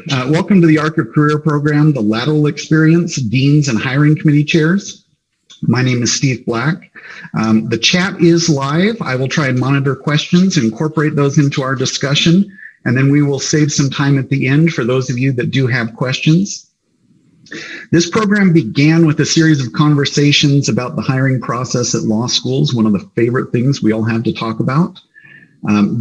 Welcome to the ARC of Career Program, the Lateral Experience, Deans and Hiring Committee Chairs. My name is Steve Black. The chat is live. I will try and monitor questions, incorporate those into our discussion, and then we will save some time at the end for those of you that do have questions. This program began with a series of conversations about the hiring process at law schools, one of the favorite things we all have to talk about.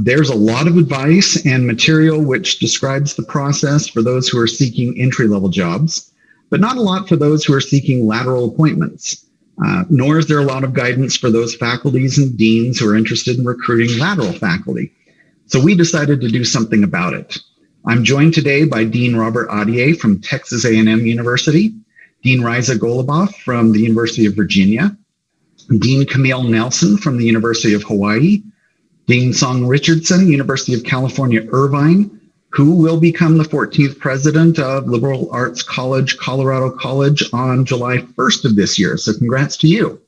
There's a lot of advice and material which describes the process for those who are seeking entry-level jobs, but not a lot for those who are seeking lateral appointments, nor is there a lot of guidance for those faculties and deans who are interested in recruiting lateral faculty. So we decided to do something about it. I'm joined today by Dean Robert Audier from Texas A&M University, Dean Riza Goluboff from the University of Virginia, Dean Camille Nelson from the University of Hawaii, Dean Song Richardson, University of California, Irvine, who will become the 14th president of Liberal Arts College, Colorado College on July 1st of this year. So congrats to you.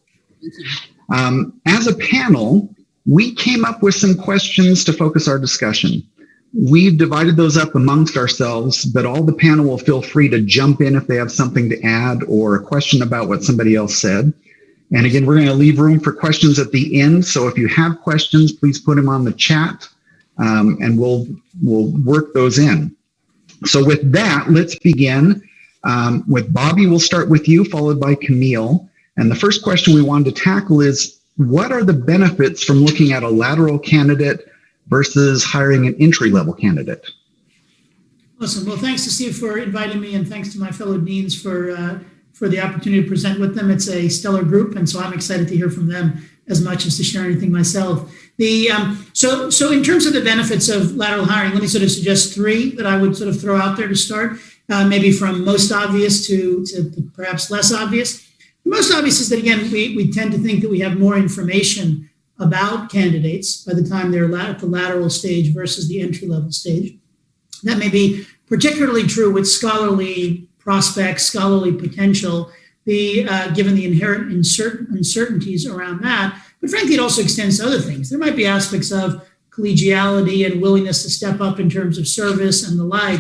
As a panel, we came up with some questions to focus our discussion. We've divided those up amongst ourselves, but all the panel will feel free to jump in if they have something to add or a question about what somebody else said. And again, we're going to leave room for questions at the end. So if you have questions, please put them on the chat and we'll work those in. So with that, let's begin with Bobby. We'll start with you, followed by Camille. And the first question we wanted to tackle is, what are the benefits from looking at a lateral candidate versus hiring an entry-level candidate? Awesome. Well, thanks to Steve for inviting me, and thanks to my fellow deans for the opportunity to present with them. It's a stellar group, and so I'm excited to hear from them as much as to share anything myself. So in terms of the benefits of lateral hiring, let me sort of suggest three that I would sort of throw out there to start, maybe from most obvious to perhaps less obvious. The most obvious is that, again, we tend to think that we have more information about candidates by the time they're at the lateral stage versus the entry-level stage. That may be particularly true with scholarly prospects, scholarly potential, given the inherent uncertainties around that. But frankly, it also extends to other things. There might be aspects of collegiality and willingness to step up in terms of service and the like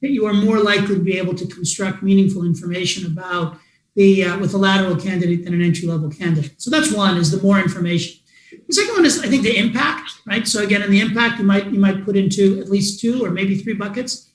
that you are more likely to be able to construct meaningful information about with a lateral candidate than an entry-level candidate. So that's one, is the more information. The second one is, I think, the impact, right? So again, in the impact, you might put into at least two or maybe three buckets.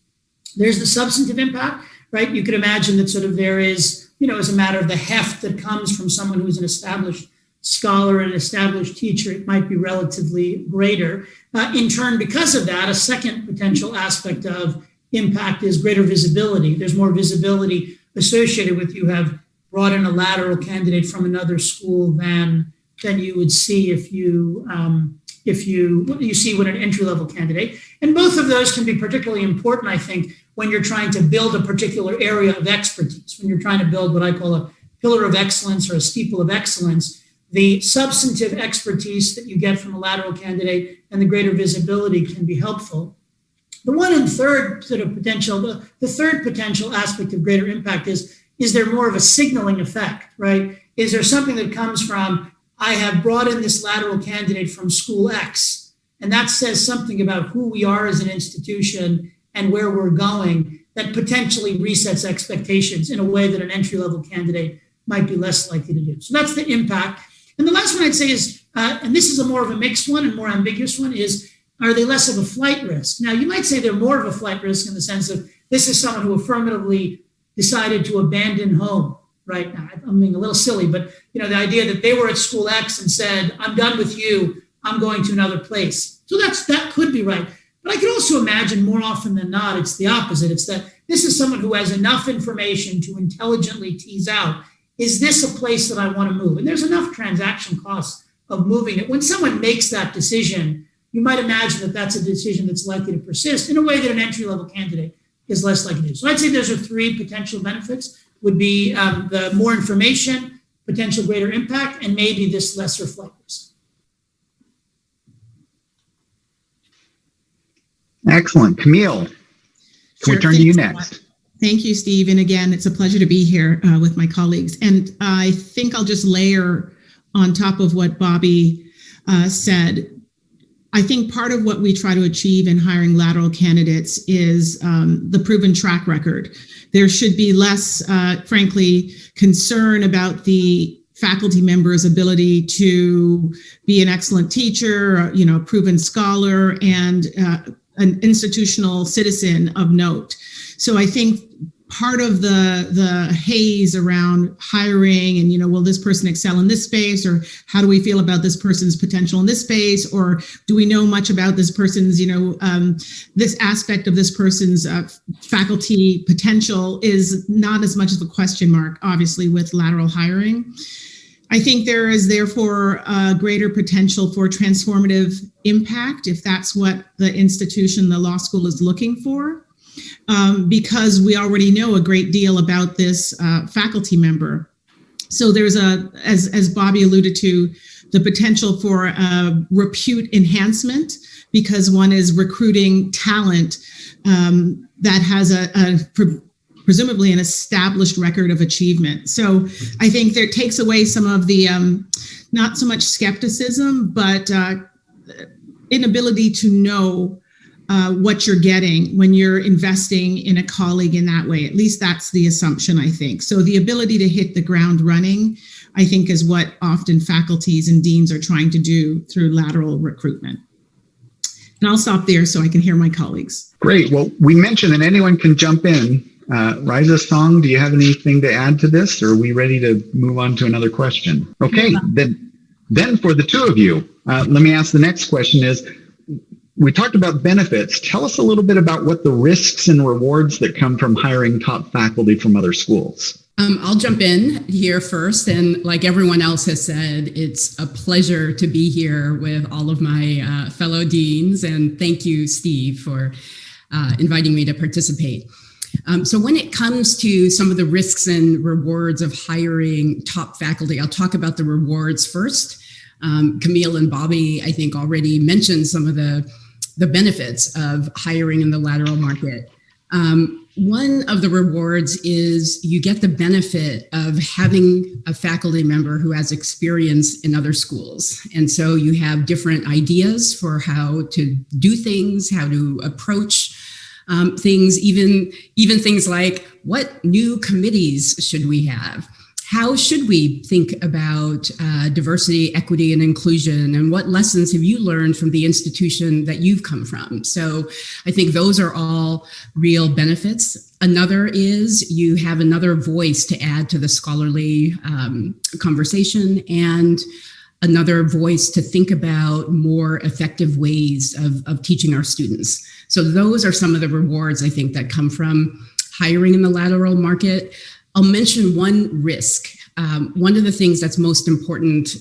There's the substantive impact, right? You could imagine that sort of there is, as a matter of the heft that comes from someone who's an established scholar and established teacher, it might be relatively greater. In turn, because of that, a second potential aspect of impact is greater visibility. There's more visibility associated with you have brought in a lateral candidate from another school than you would see if you see with an entry-level candidate. And both of those can be particularly important, I think, when you're trying to build a particular area of expertise, when you're trying to build what I call a pillar of excellence or a steeple of excellence. The substantive expertise that you get from a lateral candidate and the greater visibility can be helpful. The one and third sort of potential, the third potential aspect of greater impact is there more of a signaling effect, right? Is there something that comes from, I have brought in this lateral candidate from school X, and that says something about who we are as an institution and where we're going, that potentially resets expectations in a way that an entry-level candidate might be less likely to do. So that's the impact. And the last one I'd say is, and this is a more of a mixed one and more ambiguous one, is, are they less of a flight risk? Now, you might say they're more of a flight risk in the sense of this is someone who affirmatively decided to abandon home. Right now, I'm being a little silly, but the idea that they were at school X and said, I'm done with you, I'm going to another place. So that could be right. But I could also imagine more often than not, it's the opposite. It's that this is someone who has enough information to intelligently tease out, is this a place that I want to move? And there's enough transaction costs of moving it. When someone makes that decision, you might imagine that that's a decision that's likely to persist in a way that an entry-level candidate is less likely to do. So I'd say those are three potential benefits. Would be the more information, potential greater impact, and maybe this lesser flight risk. Excellent. Camille, can we turn to you next? Thank you, Steve. And again, it's a pleasure to be here with my colleagues. And I think I'll just layer on top of what Bobby said. I think part of what we try to achieve in hiring lateral candidates is the proven track record. There should be less, frankly, concern about the faculty member's ability to be an excellent teacher, a proven scholar, and an institutional citizen of note. So I think part of the haze around hiring and, will this person excel in this space, or how do we feel about this person's potential in this space, or do we know much about this person's, this aspect of this person's faculty potential is not as much of a question mark, obviously, with lateral hiring. I think there is therefore a greater potential for transformative impact if that's what the institution, the law school, is looking for, because we already know a great deal about this faculty member. So there's as Bobby alluded to, the potential for repute enhancement because one is recruiting talent that has presumably an established record of achievement. So I think that takes away some of the, not so much skepticism, but inability to know what you're getting when you're investing in a colleague in that way. At least that's the assumption, I think. So the ability to hit the ground running, I think, is what often faculties and deans are trying to do through lateral recruitment. And I'll stop there so I can hear my colleagues. Great. Well, we mentioned that anyone can jump in. Riza Song, do you have anything to add to this, or are we ready to move on to another question? Okay, then for the two of you, let me ask the next question is, we talked about benefits. Tell us a little bit about what the risks and rewards that come from hiring top faculty from other schools. I'll jump in here first. And like everyone else has said, it's a pleasure to be here with all of my fellow deans. And thank you, Steve, for inviting me to participate. So when it comes to some of the risks and rewards of hiring top faculty, I'll talk about the rewards first. Camille and Bobby, I think, already mentioned some of the benefits of hiring in the lateral market. One of the rewards is you get the benefit of having a faculty member who has experience in other schools. And so you have different ideas for how to do things, how to approach things, even things like what new committees should we have? How should we think about diversity, equity, and inclusion? And what lessons have you learned from the institution that you've come from? So I think those are all real benefits. Another is you have another voice to add to the scholarly conversation, and another voice to think about more effective ways of teaching our students. So those are some of the rewards, I think, that come from hiring in the lateral market. I'll mention one risk. One of the things that's most important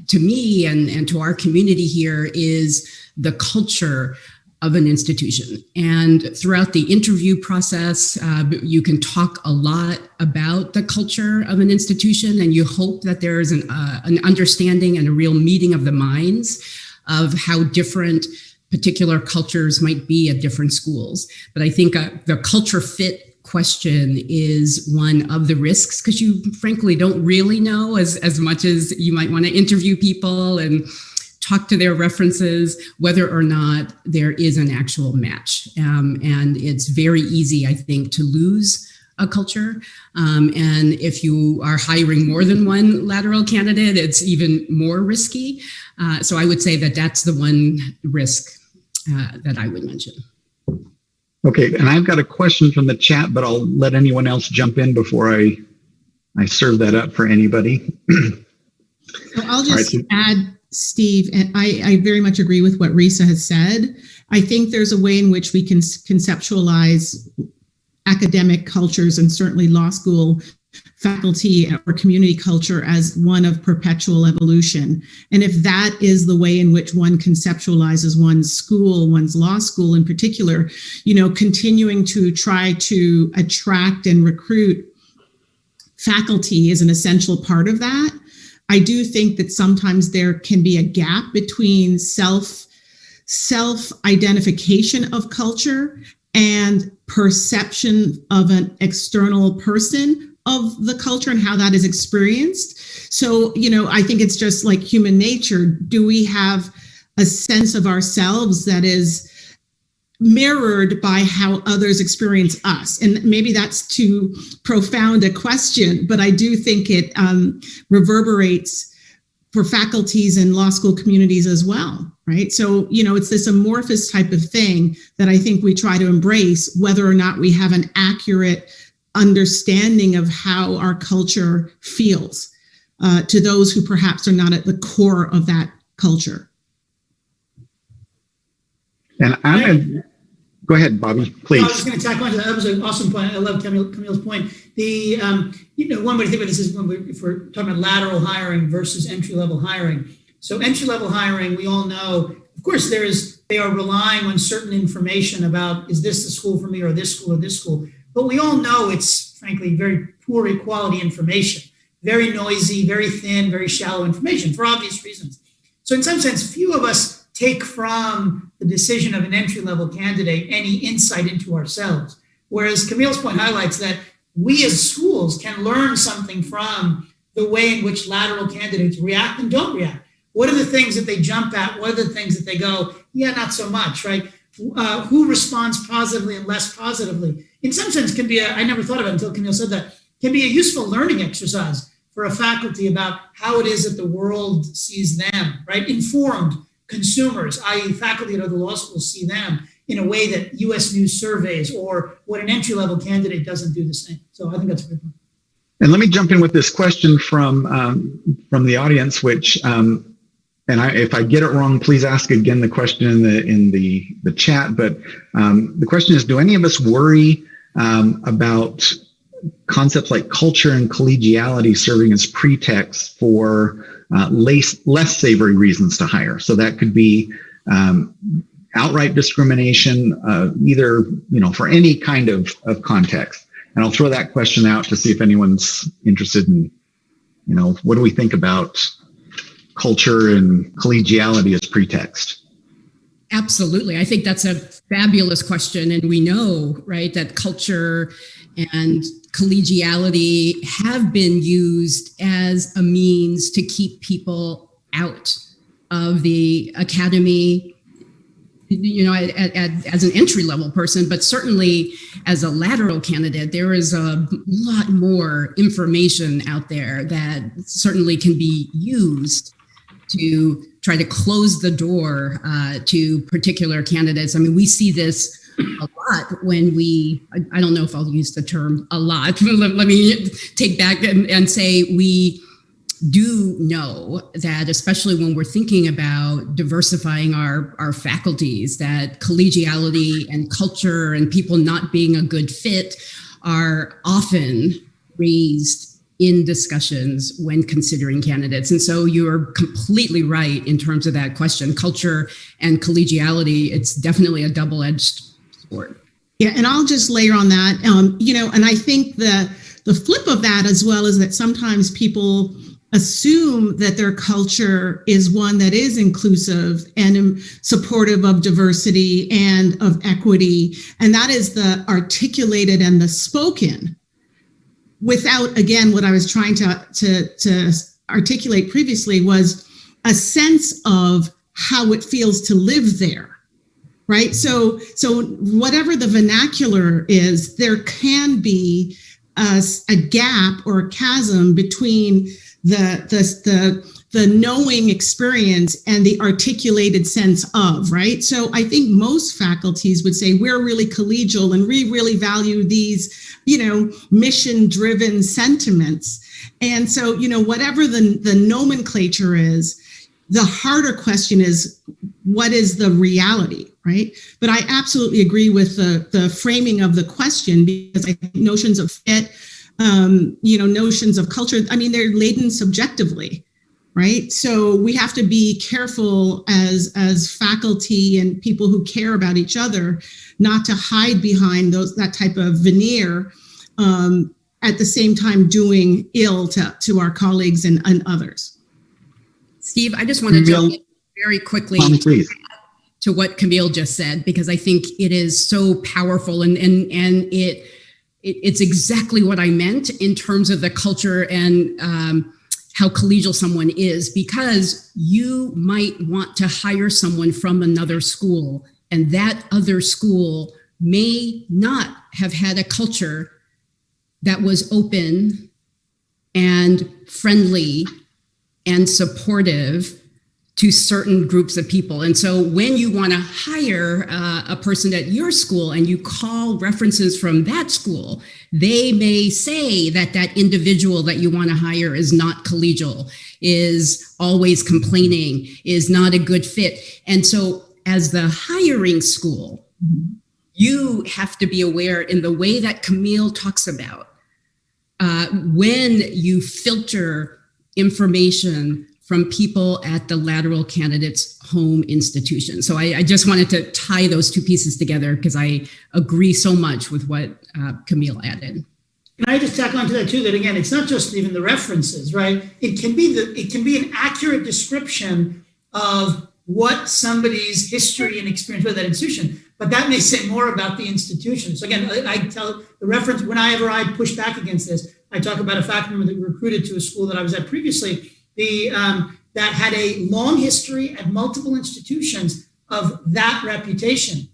to me and to our community here is the culture of an institution. And throughout the interview process, you can talk a lot about the culture of an institution, and you hope that there is an understanding and a real meeting of the minds of how different particular cultures might be at different schools. But I think the culture fit question is one of the risks, because you frankly don't really know as much as you might want to interview people and talk to their references, whether or not there is an actual match. And it's very easy, I think, to lose a culture. And if you are hiring more than one lateral candidate, it's even more risky. So I would say that that's the one risk that I would mention. Okay, and I've got a question from the chat, but I'll let anyone else jump in before I serve that up for anybody. So I'll just add, Steve, and I very much agree with what Risa has said. I think there's a way in which we can conceptualize academic cultures, and certainly law school faculty or community culture, as one of perpetual evolution. And if that is the way in which one conceptualizes one's school, one's law school in particular, continuing to try to attract and recruit faculty is an essential part of that. I do think that sometimes there can be a gap between self-identification of culture and perception of an external person of the culture and how that is experienced. So, I think it's just like human nature. Do we have a sense of ourselves that is mirrored by how others experience us. And maybe that's too profound a question, but I do think it reverberates for faculties and law school communities as well, right? So, it's this amorphous type of thing that I think we try to embrace, whether or not we have an accurate understanding of how our culture feels to those who perhaps are not at the core of that culture. And I'm going to go ahead, Bobby, please. I was just going to tack on to that. That was an awesome point. I love Camille's point. The one way to think about this is if we're talking about lateral hiring versus entry-level hiring. So entry-level hiring, we all know, of course, they are relying on certain information about, is this the school for me or this school or this school? But we all know it's, frankly, very poor quality information, very noisy, very thin, very shallow information for obvious reasons. So in some sense, few of us take from the decision of an entry-level candidate any insight into ourselves. Whereas Camille's point highlights that we as schools can learn something from the way in which lateral candidates react and don't react. What are the things that they jump at? What are the things that they go, yeah, not so much, right? Who responds positively and less positively? In some sense, can be I never thought of it until Camille said that, can be a useful learning exercise for a faculty about how it is that the world sees them, right? Informed consumers, i.e. faculty at other law schools, see them in a way that U.S. News surveys or what an entry-level candidate doesn't do the same. So I think that's a good point. And let me jump in with this question from the audience, which, if I get it wrong, please ask again the question in the chat. But the question is, do any of us worry about concepts like culture and collegiality serving as pretext for less savory reasons to hire? So that could be outright discrimination, either for any kind of context. And I'll throw that question out to see if anyone's interested in, what do we think about culture and collegiality as pretext? Absolutely. I think that's a fabulous question. And we know, right, that culture and collegiality have been used as a means to keep people out of the academy, as an entry-level person, but certainly as a lateral candidate, there is a lot more information out there that certainly can be used to try to close the door to particular candidates. I mean, we see this a lot when I don't know if I'll use the term a lot, let me take back and say we do know that, especially when we're thinking about diversifying our faculties, that collegiality and culture and people not being a good fit are often raised in discussions when considering candidates. And so you're completely right in terms of that question. Culture and collegiality, it's definitely a double-edged sword. Yeah, and I'll just layer on that, and I think the flip of that as well is that sometimes people assume that their culture is one that is inclusive and supportive of diversity and of equity. And that is the articulated and the spoken without, again, what I was trying to articulate previously was a sense of how it feels to live there, right? So whatever the vernacular is, there can be a gap or a chasm between the knowing experience and the articulated sense of, right? So I think most faculties would say we're really collegial and we really value these, mission-driven sentiments. And so, whatever the nomenclature is, the harder question is, what is the reality, right? But I absolutely agree with the framing of the question, because I think notions of fit, notions of culture, they're laden subjectively, right? So we have to be careful as faculty and people who care about each other not to hide behind that type of veneer, at the same time doing ill to our colleagues and others. Steve, I just want to jump in very quickly to what Camille just said, because I think it is so powerful and it's exactly what I meant in terms of the culture and how collegial someone is, because you might want to hire someone from another school, and that other school may not have had a culture that was open and friendly and supportive to certain groups of people. And so when you want to hire a person at your school and you call references from that school, they may say that that individual that you want to hire is not collegial, is always complaining, is not a good fit. And so as the hiring school, you have to be aware in the way that Camille talks about, when you filter information from people at the Lateral candidates' home institution. So I just wanted to tie those two pieces together because I agree so much with what Camille added. And I just tack onto that too, that again, it's not just even the references, right? It can be an accurate description of what somebody's history and experience with that institution, but that may say more about the institution. So again, I tell the reference, whenever I push back against this, I talk about a faculty member that recruited to a school that I was at previously, that had a long history at multiple institutions of that reputation.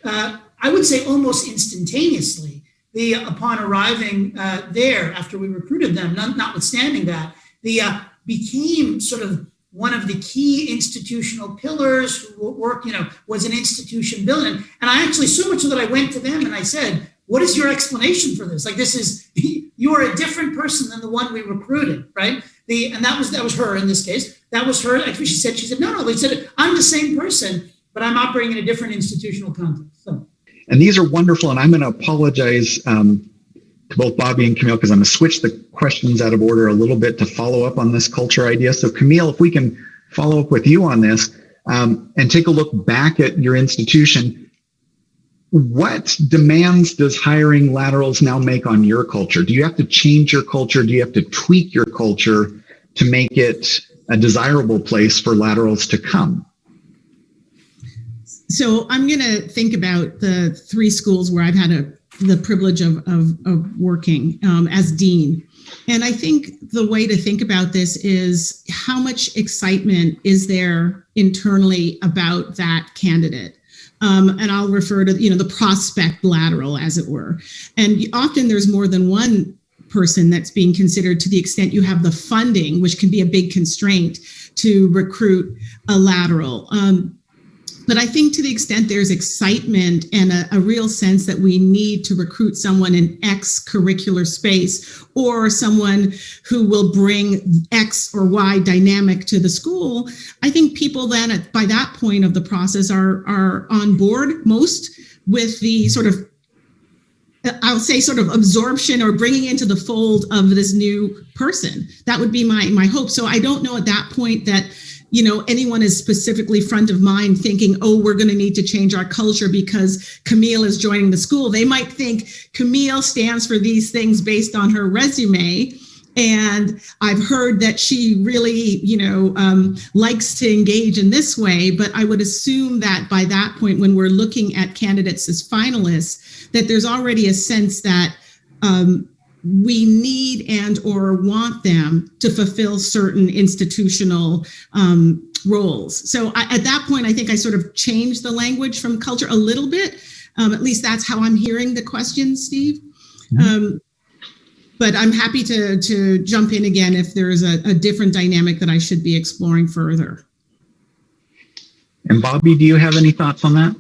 I would say almost instantaneously, upon arriving there after we recruited them, notwithstanding that, became sort of one of the key institutional pillars who work, was an institution building. And I actually, so much so that I went to them and I said, what is your explanation for this? Like, you are a different person than the one we recruited, right? And that was her in this case. That was her. Actually, she said, no, they said, I'm the same person, but I'm operating in a different institutional context. So. And these are wonderful. And I'm going to apologize to both Bobby and Camille, because I'm going to switch the questions out of order a little bit to follow up on this culture idea. So Camille, if we can follow up with you on this and take a look back at your institution, what demands does hiring laterals now make on your culture? Do you have to change your culture? Do you have to tweak your culture to make it a desirable place for laterals to come? So I'm going to think about the 3 schools where I've had the privilege of working as dean. And I think the way to think about this is how much excitement is there internally about that candidate? And I'll refer to, the prospect lateral, as it were. And often there's more than one person that's being considered, to the extent you have the funding, which can be a big constraint to recruit a lateral. But I think to the extent there's excitement and a real sense that we need to recruit someone in X curricular space, or someone who will bring X or Y dynamic to the school, I think people then by that point of the process are on board most with the sort of, I'll say, sort of absorption or bringing into the fold of this new person. That would be my hope. So I don't know at that point that anyone is specifically front of mind thinking, oh, we're going to need to change our culture because Camille is joining the school. They might think Camille stands for these things based on her resume. And I've heard that she really, likes to engage in this way. But I would assume that by that point, when we're looking at candidates as finalists, that there's already a sense that we need and or want them to fulfill certain institutional roles. So at that point, I think I sort of changed the language from culture a little bit. At least that's how I'm hearing the question, Steve. Mm-hmm. But I'm happy to jump in again if there's a different dynamic that I should be exploring further. And Bobby, do you have any thoughts on that?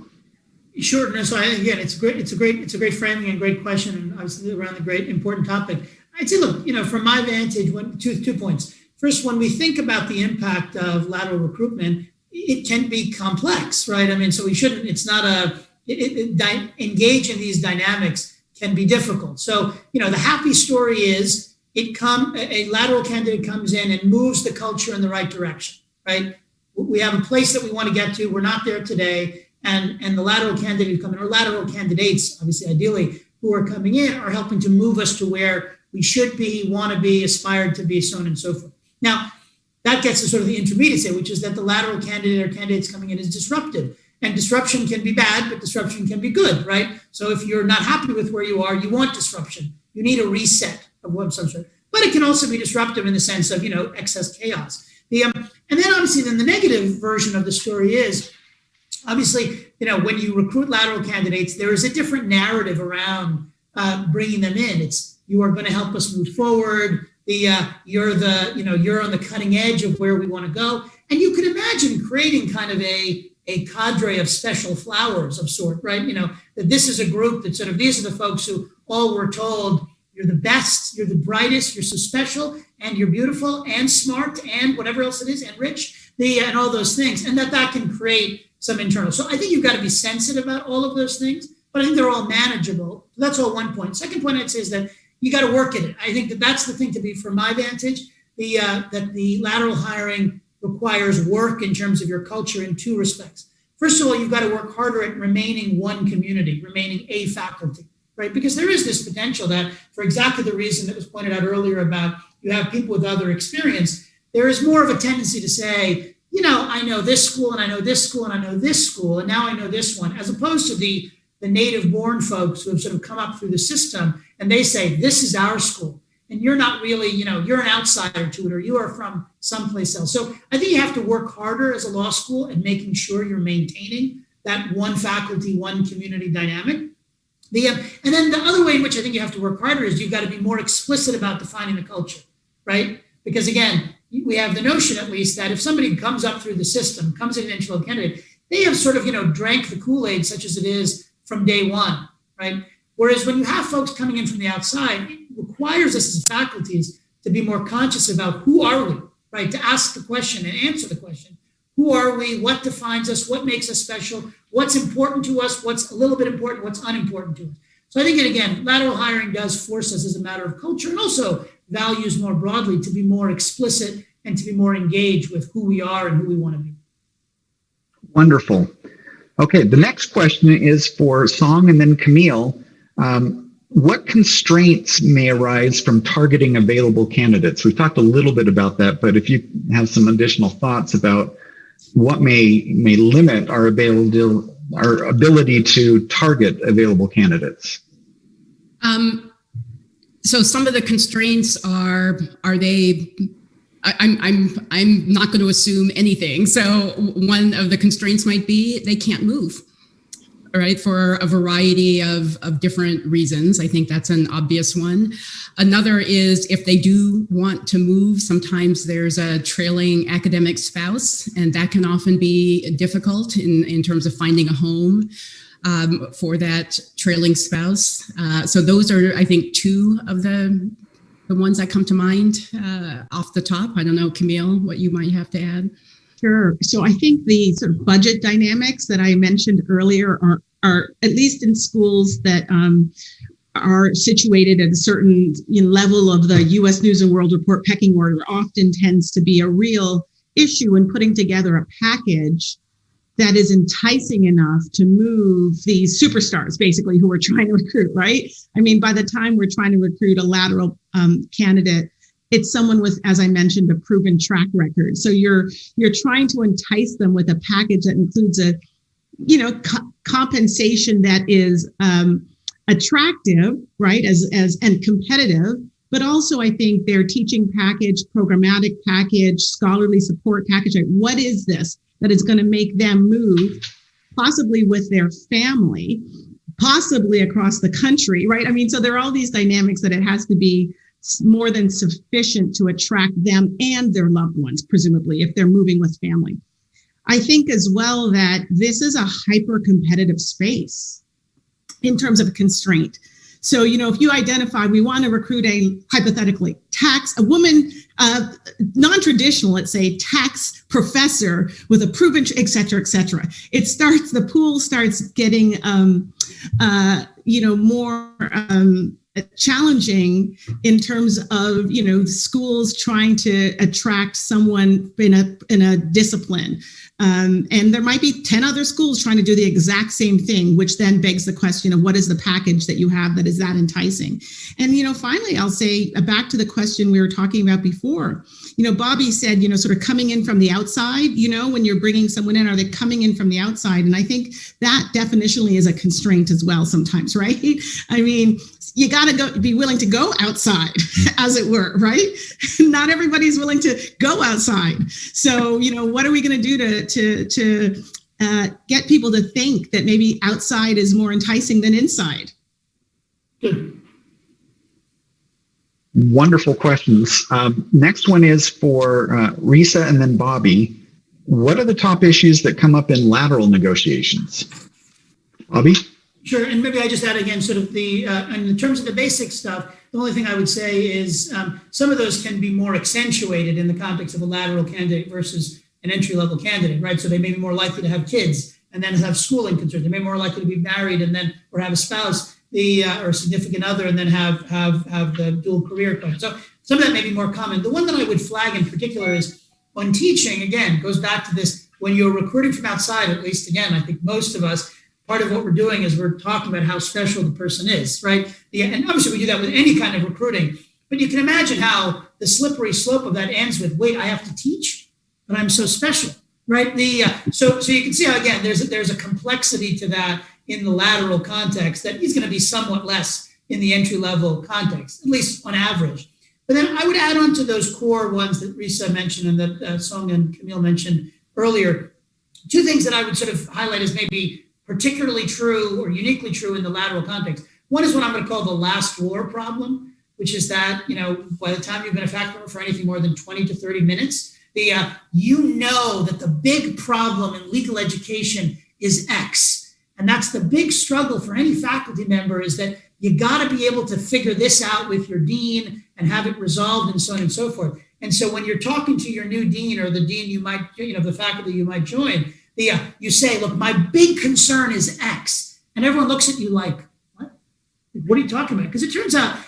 Sure. No, so again, it's a great framing and great question, and obviously around the great important topic. I'd say, look, from my vantage, two points. First, when we think about the impact of lateral recruitment, it can be complex, right? I mean, so we shouldn't. It's not engage in these dynamics can be difficult. So, the happy story is a lateral candidate comes in and moves the culture in the right direction, right? We have a place that we want to get to. We're not there today. And the lateral candidate who come in, or lateral candidates, obviously, ideally, who are coming in are helping to move us to where we should be, want to be, aspired to be, so on and so forth. Now, that gets to sort of the intermediate state, which is that the lateral candidate or candidates coming in is disruptive. And disruption can be bad, but disruption can be good, right? So if you're not happy with where you are, you want disruption. You need a reset of some sort. But but it can also be disruptive in the sense of, excess chaos. And then obviously then the negative version of the story is, obviously, when you recruit lateral candidates, there is a different narrative around bringing them in. It's, you are going to help us move forward. You're on the cutting edge of where we want to go. And you could imagine creating kind of a cadre of special flowers of sort, right? That this is a group that sort of, these are the folks who all were told, you're the best, you're the brightest, you're so special, and you're beautiful and smart and whatever else it is, and rich, and all those things. And that can create some internal. So I think you've got to be sensitive about all of those things, but I think they're all manageable. So that's all one point. Second point I'd say is that you got to work at it. I think that's the thing to be, from my vantage, that the lateral hiring requires work in terms of your culture in two respects. First of all, you've got to work harder at remaining one community, remaining a faculty, right? Because there is this potential that, for exactly the reason that was pointed out earlier about you have people with other experience, there is more of a tendency to say, I know this school and I know this school and I know this school, and now I know this one, as opposed to the native born folks who have sort of come up through the system and they say, this is our school. And you're not really, you're an outsider to it, or you are from someplace else. So I think you have to work harder as a law school at making sure you're maintaining that one faculty, one community dynamic. And then the other way in which I think you have to work harder is you've got to be more explicit about defining the culture, right? Because again, we have the notion, at least, that if somebody comes up through the system, comes in an entry-level candidate, they have sort of, drank the Kool-Aid such as it is from day one, right? Whereas when you have folks coming in from the outside, it requires us as faculties to be more conscious about who are we, right? To ask the question and answer the question. Who are we? What defines us? What makes us special? What's important to us? What's a little bit important? What's unimportant to us? So I think, again, lateral hiring does force us as a matter of culture, and also values more broadly, to be more explicit and to be more engaged with who we are and who we want to be. Wonderful. Okay, the next question is for Song and then Camille. What constraints may arise from targeting available candidates? We've talked a little bit about that, but if you have some additional thoughts about what may limit our ability to target available candidates. So some of the constraints are they? I'm not going to assume anything. So one of the constraints might be they can't move. All right, for a variety of different reasons. I think that's an obvious one. Another is if they do want to move, sometimes there's a trailing academic spouse, and that can often be difficult in terms of finding a home for that trailing spouse. So those are, I think, two of the ones that come to mind off the top. I don't know, Camille, what you might have to add. Sure. So I think the sort of budget dynamics that I mentioned earlier are at least in schools that are situated at a certain level of the U.S. News and World Report pecking order, often tends to be a real issue in putting together a package that is enticing enough to move these superstars, basically, who we're trying to recruit, right? I mean, by the time we're trying to recruit a lateral candidate, it's someone with, as I mentioned, a proven track record. So you're trying to entice them with a package that includes a, compensation that is attractive, right, as and competitive, but also I think their teaching package, programmatic package, scholarly support package. Right? What is this that is going to make them move, possibly with their family, possibly across the country, right? I mean, so there are all these dynamics that it has to be more than sufficient to attract them and their loved ones, presumably, if they're moving with family. I think as well that this is a hyper-competitive space in terms of a constraint. So, if you identify, we want to recruit hypothetically, a woman, non-traditional, let's say, tax professor with a proven, et cetera, the pool starts getting, more challenging in terms of, schools trying to attract someone in a discipline. And there might be 10 other schools trying to do the exact same thing, which then begs the question of what is the package that you have that is that enticing? And, finally, I'll say back to the question we were talking about before, Bobby said, sort of coming in from the outside, when you're bringing someone in, are they coming in from the outside? And I think that definitionally is a constraint as well sometimes, right? I mean, you got to be willing to go outside, as it were, right? Not everybody's willing to go outside. So, what are we going to do to get people to think that maybe outside is more enticing than inside? Good. Wonderful questions. Next one is for Risa and then Bobby. What are the top issues that come up in lateral negotiations? Bobby? Sure, and maybe I just add again, sort of in terms of the basic stuff, the only thing I would say is some of those can be more accentuated in the context of a lateral candidate versus an entry-level candidate, right? So they may be more likely to have kids and then have schooling concerns. They may be more likely to be married and then, or have a spouse, or a significant other, and then have the dual career question. So some of that may be more common. The one that I would flag in particular is on teaching, again, goes back to this, when you're recruiting from outside, at least again, I think most of us, part of what we're doing is we're talking about how special the person is, right? And obviously we do that with any kind of recruiting, but you can imagine how the slippery slope of that ends with, wait, I have to teach, but I'm so special, right? So you can see how, again, there's a complexity to that in the lateral context that is going to be somewhat less in the entry level context, at least on average. But then I would add on to those core ones that Risa mentioned and that Song and Camille mentioned earlier, two things that I would sort of highlight as maybe particularly true or uniquely true in the lateral context. One is what I'm going to call the last war problem, which is that, by the time you've been a faculty member for anything more than 20 to 30 minutes, that the big problem in legal education is X. And that's the big struggle for any faculty member, is that you got to be able to figure this out with your dean and have it resolved and so on and so forth. And so when you're talking to your new dean or the dean you might, the faculty you might join, you say, look, my big concern is X. And everyone looks at you like, what? What are you talking about? Because it turns out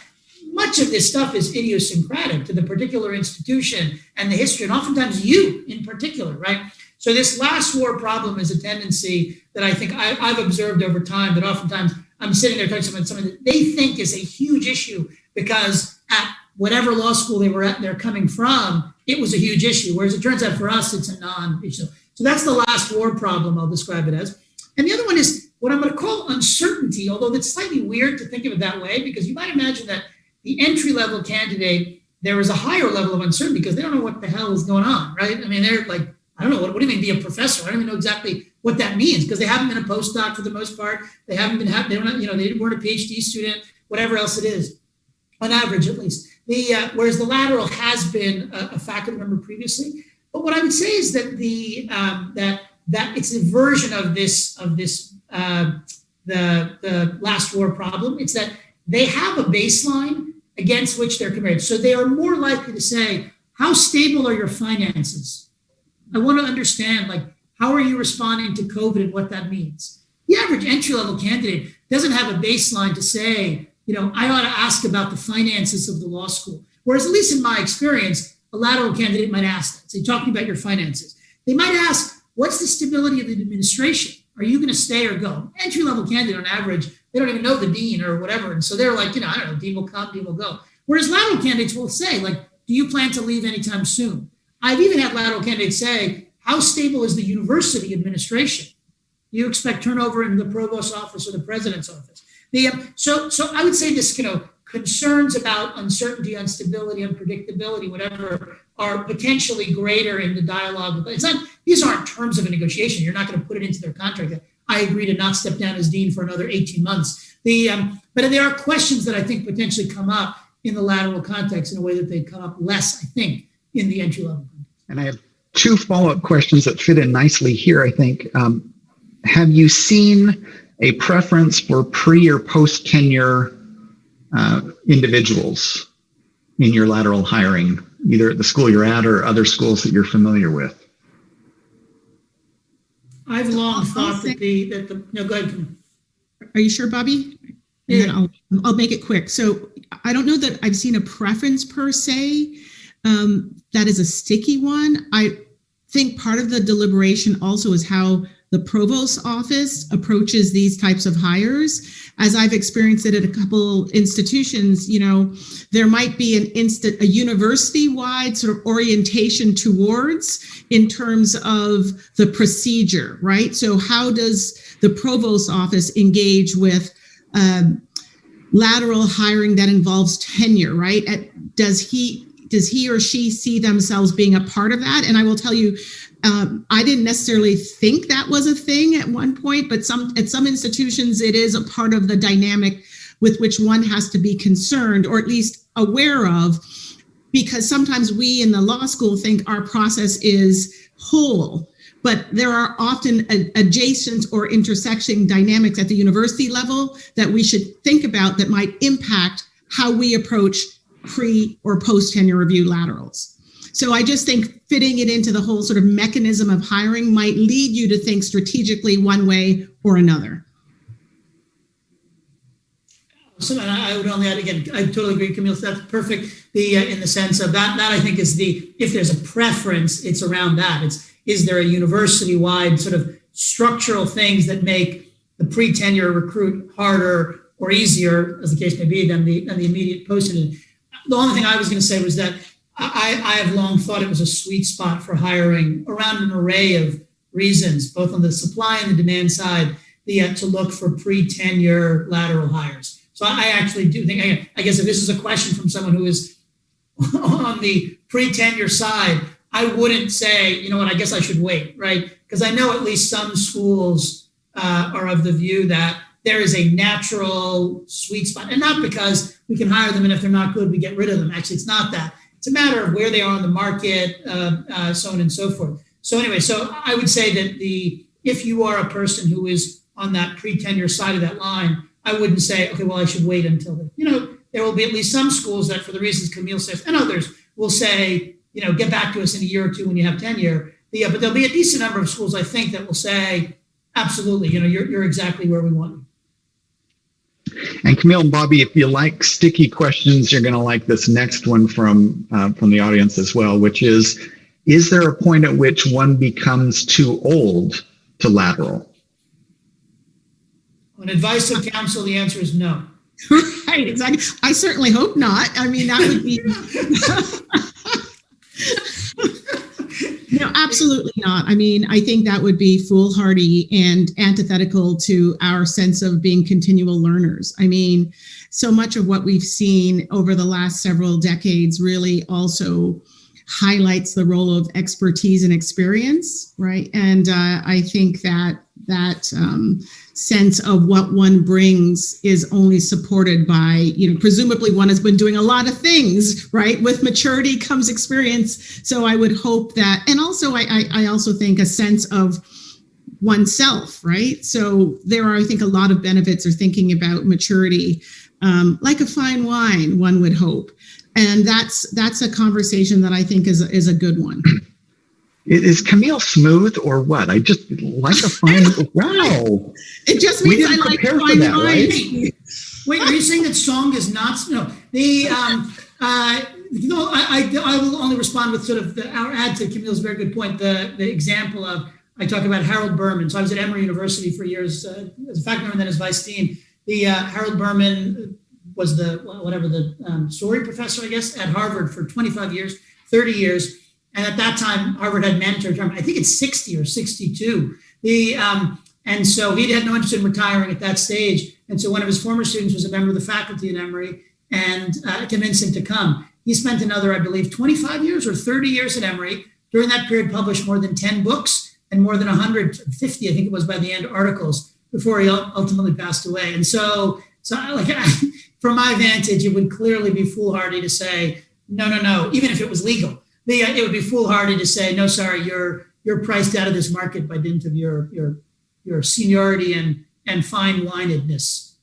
much of this stuff is idiosyncratic to the particular institution and the history, and oftentimes you in particular, right? So this last war problem is a tendency that I think I've observed over time, that oftentimes I'm sitting there talking to someone that they think is a huge issue because at whatever law school they're coming from, it was a huge issue. Whereas it turns out for us, it's a non-issue. So that's the last war problem, I'll describe it as. And the other one is what I'm going to call uncertainty, although that's slightly weird to think of it that way, because you might imagine that the entry-level candidate, there is a higher level of uncertainty because they don't know what the hell is going on, right? I mean, they're like, I don't know, what do you mean be a professor? I don't even know exactly what that means because they haven't been a postdoc for the most part. They haven't been, they weren't a PhD student, whatever else it is, on average at least. Whereas the lateral has been a faculty member previously. But what I would say is that that it's a version of the last war problem. It's that they have a baseline against which they're compared. So they are more likely to say, how stable are your finances? I want to understand, how are you responding to COVID and what that means? The average entry-level candidate doesn't have a baseline to say, I ought to ask about the finances of the law school. Whereas, at least in my experience, a lateral candidate might ask that. So talking about your finances. They might ask, what's the stability of the administration? Are you going to stay or go? Entry-level candidate on average, they don't even know the dean or whatever. And so they're like, I don't know, dean will come, dean will go. Whereas lateral candidates will say, do you plan to leave anytime soon? I've even had lateral candidates say, how stable is the university administration? Do you expect turnover in the provost's office or the president's office? So I would say this, concerns about uncertainty, instability, unpredictability, whatever, are potentially greater in the dialogue. These aren't terms of a negotiation. You're not going to put it into their contract. I agree to not step down as dean for another 18 months. But there are questions that I think potentially come up in the lateral context in a way that they come up less, I think, in the entry level context. And I have two follow-up questions that fit in nicely here, I think. Have you seen a preference for pre or post-tenure individuals in your lateral hiring, either at the school you're at or other schools that you're familiar with? I've long thought no, go ahead. Are you sure, Bobby? Yeah. And then I'll make it quick. So I don't know that I've seen a preference per se. That is a sticky one. I think part of the deliberation also is how the provost's office approaches these types of hires. As I've experienced it at a couple institutions, there might be a university-wide sort of orientation towards in terms of the procedure, right? So how does the provost's office engage with lateral hiring that involves tenure, right? Does he or she see themselves being a part of that? And I will tell you, I didn't necessarily think that was a thing at one point, but at some institutions, it is a part of the dynamic with which one has to be concerned, or at least aware of, because sometimes we in the law school think our process is whole, but there are often adjacent or intersecting dynamics at the university level that we should think about that might impact how we approach pre or post tenure review laterals. So I just think fitting it into the whole sort of mechanism of hiring might lead you to think strategically one way or another. So I would only add, again, I totally agree, Camille, so that's perfect. In the sense of that I think is if there's a preference, it's around that. Is there a university-wide sort of structural things that make the pre-tenure recruit harder or easier, as the case may be, than the immediate post-tenure? The only thing I was going to say was that I have long thought it was a sweet spot for hiring around an array of reasons, both on the supply and the demand side, to look for pre-tenure lateral hires. So I actually do think, I guess if this is a question from someone who is on the pre-tenure side, I wouldn't say, you know what, I guess I should wait, right? Because I know at least some schools are of the view that there is a natural sweet spot, and not because we can hire them and if they're not good, we get rid of them. Actually, it's not that. It's a matter of where they are on the market, so on and so forth. So anyway, so I would say that if you are a person who is on that pre-tenure side of that line, I wouldn't say, okay, well, I should wait until there will be at least some schools that, for the reasons Camille says, and others will say, get back to us in a year or two when you have tenure. But there'll be a decent number of schools, I think, that will say, absolutely, you're exactly where we want you. And Camille and Bobby, if you like sticky questions, you're going to like this next one from the audience as well, which is there a point at which one becomes too old to lateral? On advice of counsel, the answer is no. Right, exactly. I certainly hope not. I mean, that would be... No, absolutely not. I mean, I think that would be foolhardy and antithetical to our sense of being continual learners. I mean, so much of what we've seen over the last several decades really also highlights the role of expertise and experience, right? And I think that sense of what one brings is only supported by, presumably one has been doing a lot of things, right? With maturity comes experience. So I would hope that, and also I also think a sense of oneself, right? So there are, I think, a lot of benefits of thinking about maturity, like a fine wine, one would hope. And that's a conversation that I think is a good one. Is Camille smooth or what? I just like a fine. Wow. It just means I like fine wine. Right? Wait, are you saying that song is not? No. I will only respond with sort of our add to Camille's very good point. The example of, I talk about Harold Berman. So I was at Emory University for years as a faculty member and then as vice dean. Harold Berman was the story professor, I guess, at Harvard for 25 years, 30 years. And at that time, Harvard had mandatory retirement. I think it's 60 or 62. And so he had no interest in retiring at that stage. And so one of his former students was a member of the faculty at Emory and convinced him to come. He spent another, I believe, 25 years or 30 years at Emory. During that period, published more than 10 books and more than 150, I think it was by the end, articles before he ultimately passed away. And so from my vantage, it would clearly be foolhardy to say, no, even if it was legal. It would be foolhardy to say, no, sorry, you're priced out of this market by dint of your seniority and fine winedness.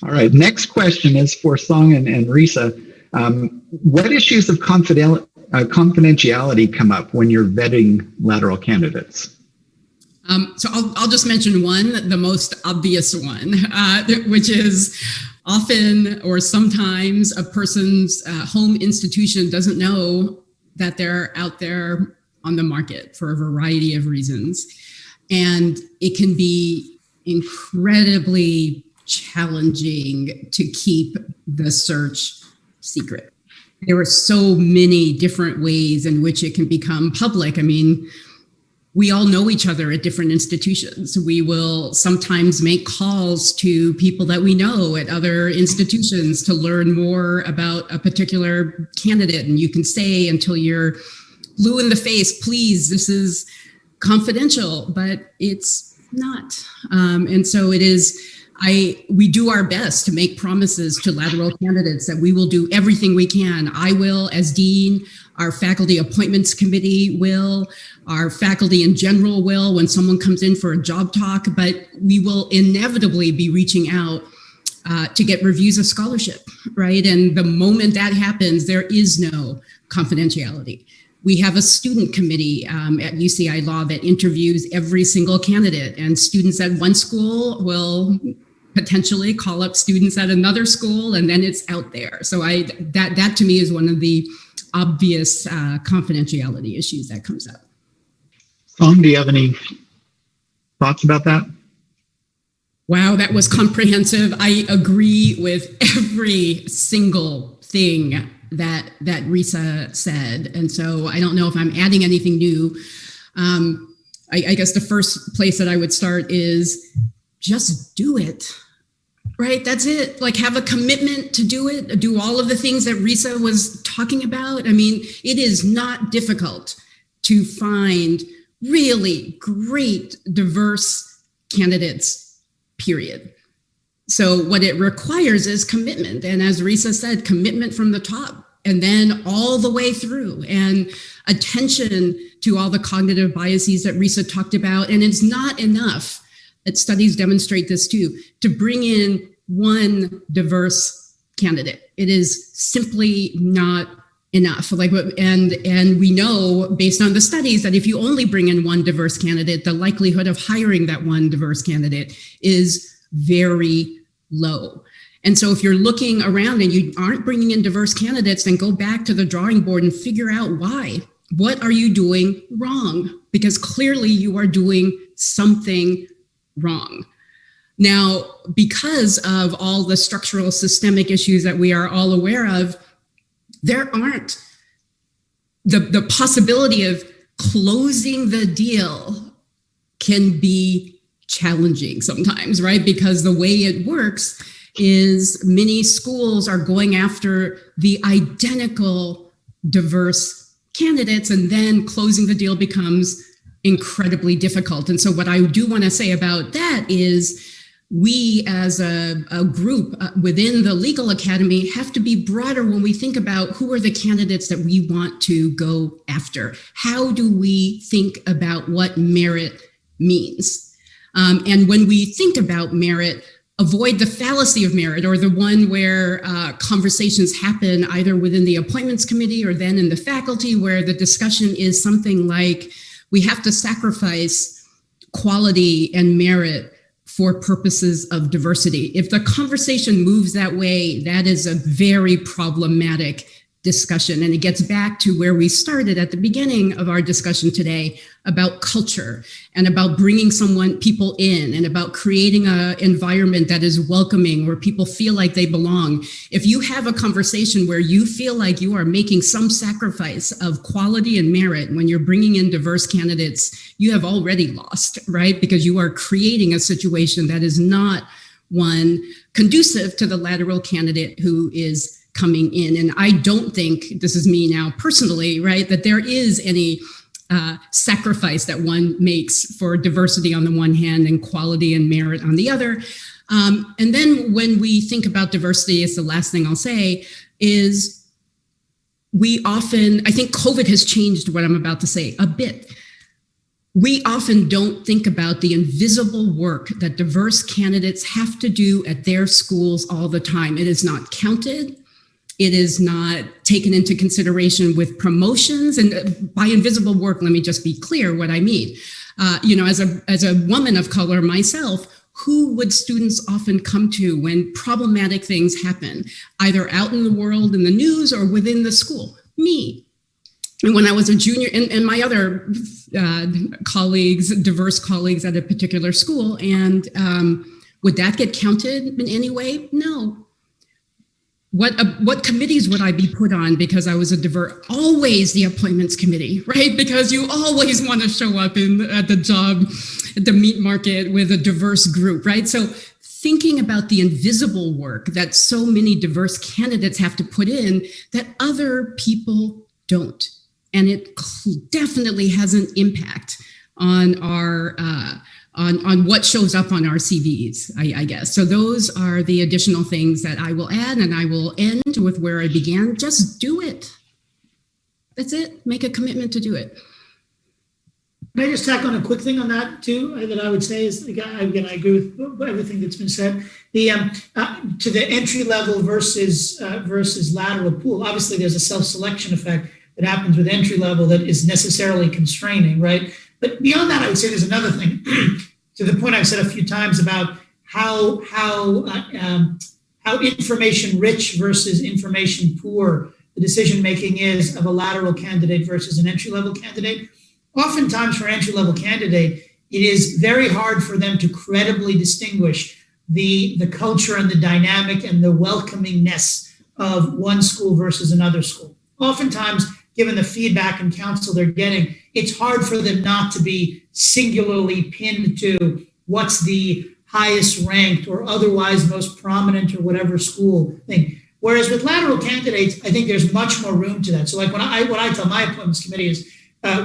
All right. Next question is for Song and Risa. What issues of confidentiality come up when you're vetting lateral candidates? So I'll just mention one, the most obvious one, which is often or sometimes a person's home institution doesn't know that they're out there on the market for a variety of reasons. And it can be incredibly challenging to keep the search secret. There are so many different ways in which it can become public. I mean, we all know each other at different institutions. We will sometimes make calls to people that we know at other institutions to learn more about a particular candidate. And you can say until you're blue in the face, please, this is confidential, but it's not. And so it is, we do our best to make promises to lateral candidates that we will do everything we can. I will, as dean, our faculty appointments committee will, our faculty in general will when someone comes in for a job talk, but we will inevitably be reaching out to get reviews of scholarship, right? And the moment that happens, there is no confidentiality. We have a student committee at UCI Law that interviews every single candidate, and students at one school will potentially call up students at another school, and then it's out there. So that to me is one of the obvious confidentiality issues that comes up. Song, do you have any thoughts about that? Wow, that was comprehensive. I agree with every single thing that Risa said. And so I don't know if I'm adding anything new. I guess the first place that I would start is just do it, right? That's it. Like, have a commitment to do it, do all of the things that Risa was talking about. I mean, it is not difficult to find really great, diverse candidates, period. So what it requires is commitment. And as Risa said, commitment from the top and then all the way through, and attention to all the cognitive biases that Risa talked about. And it's not enough, that studies demonstrate this too, to bring in one diverse candidate. It is simply not enough. And we know based on the studies that if you only bring in one diverse candidate, the likelihood of hiring that one diverse candidate is very low. And so if you're looking around and you aren't bringing in diverse candidates, then go back to the drawing board and figure out why. What are you doing wrong? Because clearly you are doing something wrong. Now, because of all the structural systemic issues that we are all aware of, there aren't the possibility of closing the deal can be challenging sometimes, right? Because the way it works is many schools are going after the identical diverse candidates, and then closing the deal becomes incredibly difficult. And so what I do want to say about that is we as a group within the Legal Academy have to be broader when we think about who are the candidates that we want to go after. How do we think about what merit means? And when we think about merit, avoid the fallacy of merit, or the one where conversations happen either within the appointments committee or then in the faculty, where the discussion is something like, we have to sacrifice quality and merit for purposes of diversity. If the conversation moves that way, that is a very problematic discussion. And it gets back to where we started at the beginning of our discussion today about culture and about bringing people in and about creating an environment that is welcoming, where people feel like they belong. If you have a conversation where you feel like you are making some sacrifice of quality and merit when you're bringing in diverse candidates, you have already lost, right? Because you are creating a situation that is not one conducive to the lateral candidate who is coming in. And I don't think, this is me now personally, right, that there is any sacrifice that one makes for diversity on the one hand and quality and merit on the other. And then when we think about diversity, it's the last thing I'll say, is we often, I think COVID has changed what I'm about to say a bit. We often don't think about the invisible work that diverse candidates have to do at their schools all the time. It is not counted. It is not taken into consideration with promotions. And by invisible work, let me just be clear what I mean. As a woman of color myself, who would students often come to when problematic things happen, either out in the world, in the news, or within the school? Me. And when I was a junior, and my other colleagues, diverse colleagues at a particular school, and would that get counted in any way? No. what committees would I be put on because I was a diverse? Always the appointments committee, right? Because you always want to show up at the job, at the meat market with a diverse group, right? So thinking about the invisible work that so many diverse candidates have to put in that other people don't. And it definitely has an impact on our on what shows up on our CVs, I guess. So those are the additional things that I will add, and I will end with where I began. Just do it. That's it. Make a commitment to do it. Can I just tack on a quick thing on that too? That I would say is, again, I agree with everything that's been said. The to the entry level versus lateral pool. Obviously, there's a self-selection effect that happens with entry level that is necessarily constraining, right? But beyond that, I would say there's another thing. To the point I've said a few times about how information rich versus information poor the decision making is of a lateral candidate versus an entry level candidate. Oftentimes, for an entry level candidate, it is very hard for them to credibly distinguish the culture and the dynamic and the welcomingness of one school versus another school. Oftentimes, given the feedback and counsel they're getting, it's hard for them not to be singularly pinned to what's the highest ranked or otherwise most prominent or whatever school thing. Whereas with lateral candidates, I think there's much more room to that. So like what I tell my appointments committee is,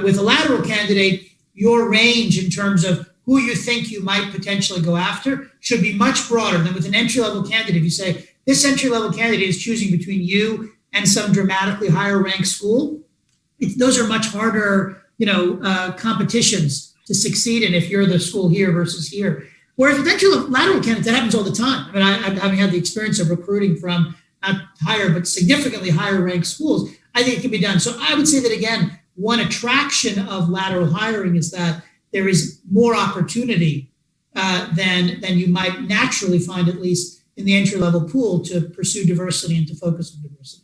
with a lateral candidate, your range in terms of who you think you might potentially go after should be much broader than with an entry-level candidate. If you say, this entry-level candidate is choosing between you and some dramatically higher ranked school, those are much harder, competitions to succeed in if you're the school here versus here. Whereas with lateral candidates, that happens all the time. I mean, I'm having had the experience of recruiting from not higher, but significantly higher ranked schools. I think it can be done. So I would say that, again, one attraction of lateral hiring is that there is more opportunity than you might naturally find, at least in the entry-level pool, to pursue diversity and to focus on diversity.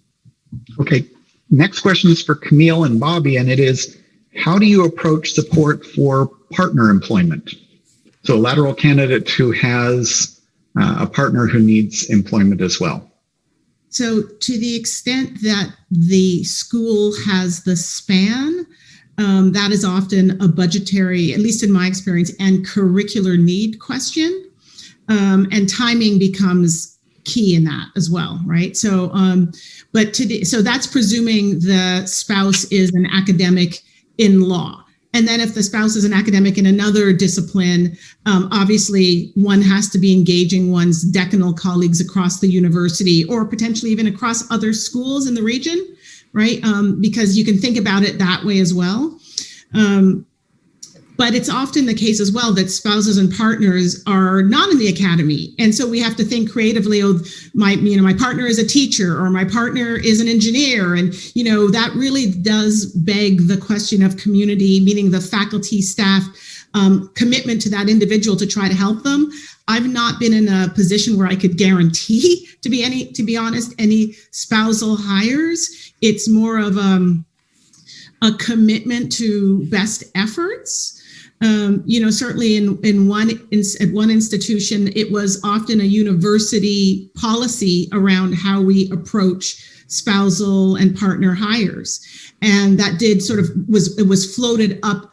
Okay. Next question is for Camille and Bobby, and it is, how do you approach support for partner employment? So a lateral candidate who has a partner who needs employment as well. So to the extent that the school has the span, that is often a budgetary, at least in my experience, and curricular need question. And timing becomes key in that as well, right? So, so that's presuming the spouse is an academic in law. And then if the spouse is an academic in another discipline, obviously one has to be engaging one's decanal colleagues across the university or potentially even across other schools in the region, right? Because you can think about it that way as well. But it's often the case as well that spouses and partners are not in the academy. And so we have to think creatively, my partner is a teacher or my partner is an engineer. And, that really does beg the question of community, meaning the faculty, staff, commitment to that individual to try to help them. I've not been in a position where I could guarantee, to be honest, any spousal hires. It's more of a commitment to best efforts. Certainly at one institution, it was often a university policy around how we approach spousal and partner hires. And that was floated up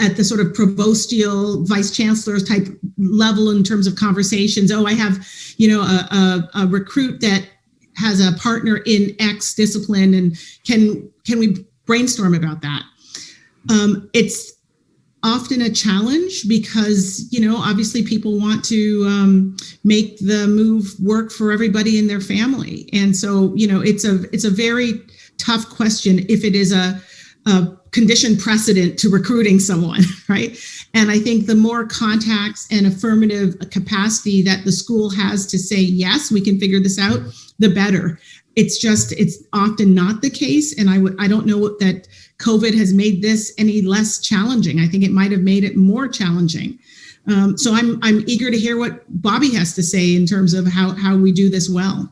at the sort of provostial vice chancellor type level in terms of conversations. Oh, I have, a recruit that has a partner in X discipline, and can we brainstorm about that? It's often a challenge because, obviously people want to make the move work for everybody in their family. And so, it's a very tough question if it is a condition precedent to recruiting someone, right? And I think the more contacts and affirmative capacity that the school has to say, yes, we can figure this out, the better. It's often not the case. And I don't know that COVID has made this any less challenging. I think it might have made it more challenging. So I'm eager to hear what Bobby has to say in terms of how we do this well.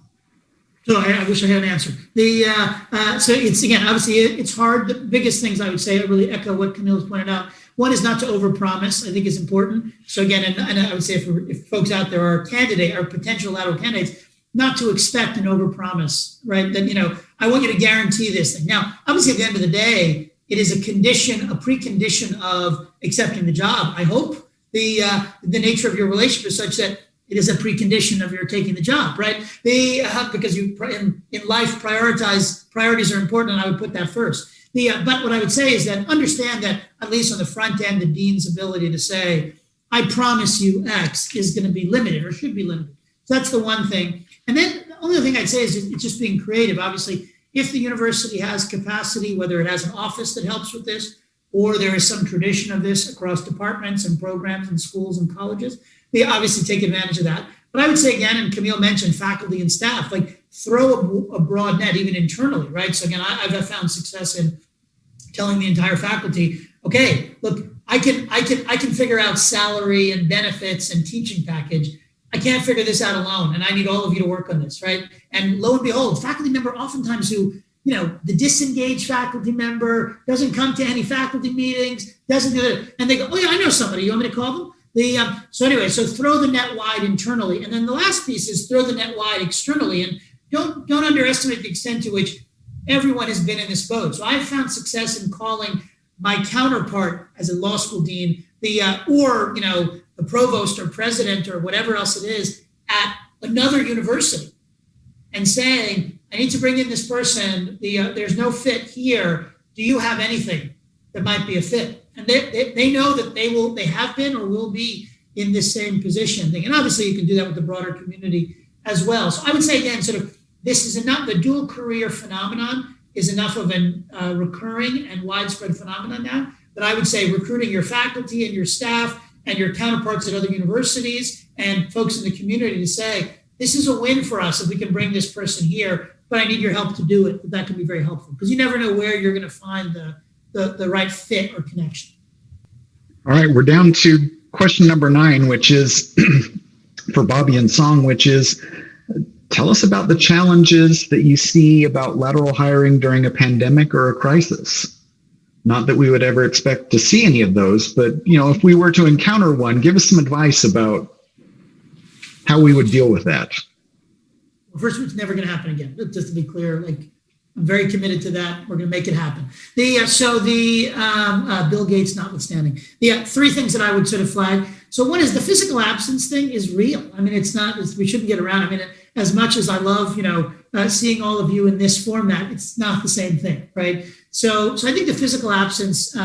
So I wish I had an answer. So it's, again, obviously it's hard. The biggest things I would say, I really echo what Camille has pointed out. One is not to overpromise, I think is important. So again, and I would say if folks out there are potential lateral candidates, not to expect and overpromise, right? That, I want you to guarantee this thing. Now, obviously, at the end of the day, it is a precondition of accepting the job. I hope the nature of your relationship is such that it is a precondition of your taking the job, right? Because you in life priorities are important, and I would put that first. But what I would say is that understand that at least on the front end, the dean's ability to say, I promise you X is going to be limited or should be limited. So that's the one thing. And then the only thing I'd say is it's just being creative. Obviously, if the university has capacity, whether it has an office that helps with this, or there is some tradition of this across departments and programs and schools and colleges, they obviously take advantage of that. But I would say again, and Camille mentioned faculty and staff, like throw a broad net, even internally, right? So again, I've found success in telling the entire faculty, okay, look, I can figure out salary and benefits and teaching package. I can't figure this out alone, and I need all of you to work on this, right? And lo and behold, faculty member oftentimes who, the disengaged faculty member doesn't come to any faculty meetings, doesn't do it, and they go, oh yeah, I know somebody. You want me to call them? So throw the net wide internally, and then the last piece is throw the net wide externally, and don't underestimate the extent to which everyone has been in this boat. So I've found success in calling my counterpart as a law school dean, the provost or president or whatever else it is at another university, and saying, I need to bring in this person. There's no fit here. Do you have anything that might be a fit? And they know that they have been or will be in this same position thing. And obviously you can do that with the broader community as well. So I would say again, sort of, this is enough. The dual career phenomenon is enough of a recurring and widespread phenomenon now that I would say recruiting your faculty and your staff and your counterparts at other universities and folks in the community to say, this is a win for us if we can bring this person here, but I need your help to do it. That can be very helpful because you never know where you're going to find the right fit or connection. All right, we're down to question number 9, which is for Bobby and Song, which is, tell us about the challenges that you see about lateral hiring during a pandemic or a crisis. Not that we would ever expect to see any of those, but if we were to encounter one, give us some advice about how we would deal with that. Well, first, it's never going to happen again. Just to be clear, I'm very committed to that. We're going to make it happen. Bill Gates notwithstanding, the 3 things that I would sort of flag. So one is the physical absence thing is real. I mean, we shouldn't get around. I mean, as much as I love, seeing all of you in this format, it's not the same thing, right? So I think the physical absence